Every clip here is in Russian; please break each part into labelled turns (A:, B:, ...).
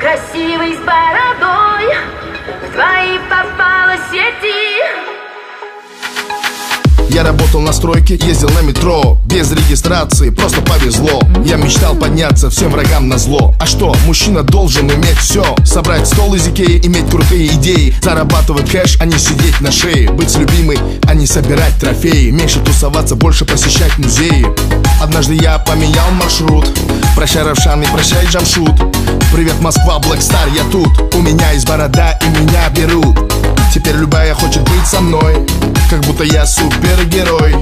A: красивый с бородой, в твои попала сети.
B: Я работал на стройке, ездил на метро, без регистрации, просто повезло. Я мечтал подняться всем врагам назло. А что, мужчина должен уметь все: собрать стол из Икеи, иметь крутые идеи, зарабатывать кэш, а не сидеть на шее, быть с любимой, а не собирать трофеи, меньше тусоваться, больше посещать музеи. Однажды я поменял маршрут. Прощай, Равшан, и прощай, Джамшут. Привет, Москва, Black Star, я тут. У меня есть борода и меня берут. Теперь любая хочет быть со мной, как будто я супергерой.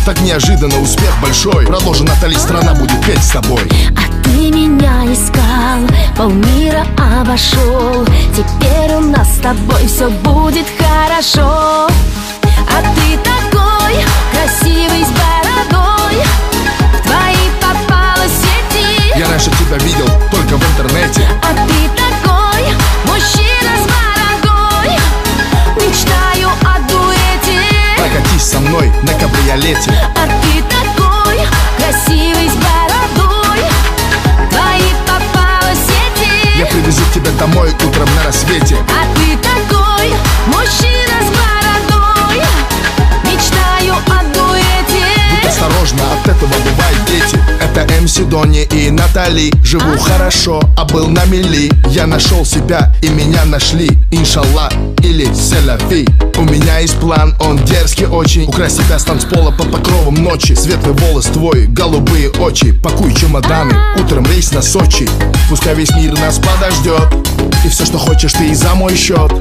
B: Так неожиданно успех большой. Продолжи, Натали, страна будет петь с тобой.
C: А ты меня искал, полмира обошел. Теперь у нас с тобой все будет хорошо. А ты такой красивый с бородой, в твои попала сети.
B: Я раньше тебя видел только в интернете.
C: А ты такой мужчина с бородой, мечтаю о дуэте.
B: Прокатись со мной на кабриолете.
C: А ты такой красивый с бородой, твои попала сети.
B: Я привезу тебя домой утром на рассвете.
C: А ты такой мужчина с бородой, мечтаю о дуэте.
B: Будь осторожна, от этого бывают дети. Это МС Дони и Натали. Живу хорошо, а был на мели. Я нашел себя и меня нашли. Иншаллах или селяфи. У меня есть план, он дерзкий очень. Украсть тебя с танцпола под покровом ночи. Светлый волос твой, голубые очи. Пакуй чемоданы, утром рейс на Сочи. Пускай весь мир нас подождет, и все, что хочешь, ты и за мой счет.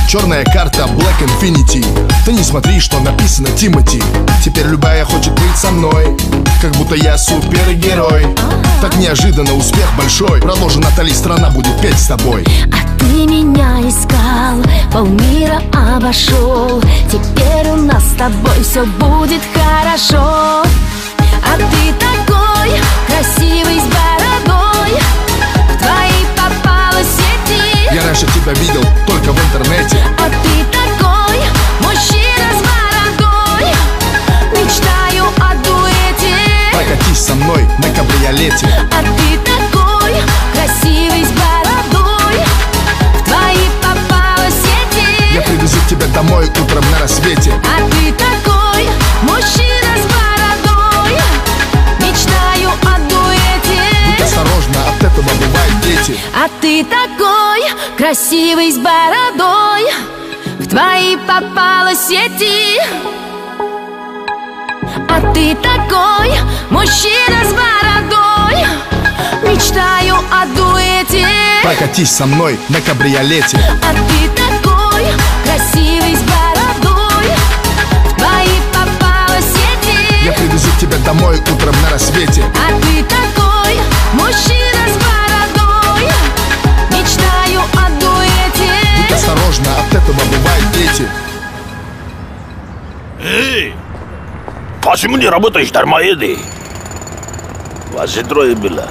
B: Черная карта Black Infinity. Ты не смотри, что написано Тимати. Теперь любая хочет быть со мной, как будто я супергерой. Так неожиданно успех большой. Продолжи, Натали, страна будет петь с тобой.
C: А ты меня искал, полмира обошел. Теперь у нас с тобой все будет хорошо. А ты такой красивый с бородой, в твои попала сети.
B: Я раньше тебя видел только в интернете.
C: А ты такой мужчина с бородой, мечтаю о дуэте.
B: Прокатись со мной на кабриолете.
C: А ты такой красивый с бородой, в твои попала сети.
B: Я привезу тебя домой утром на рассвете.
C: А ты такой мужчина с бородой, мечтаю о дуэте.
B: Будь осторожна, от этого бывают дети.
C: А ты такой красивый с бородой, в твои попала сети. А ты такой мужчина с бородой, мечтаю о дуэте.
B: Прокатись со мной на кабриолете.
C: А ты такой красивый с бородой, в твои попала сети.
B: Я привезу тебя домой утром на рассвете.
C: А ты такой мужчина с бородой, мечтаю о дуэте.
B: Будь осторожна, от этого бывают дети.
D: Эй! Почему не работаешь, дармоеды? Вас же трое было.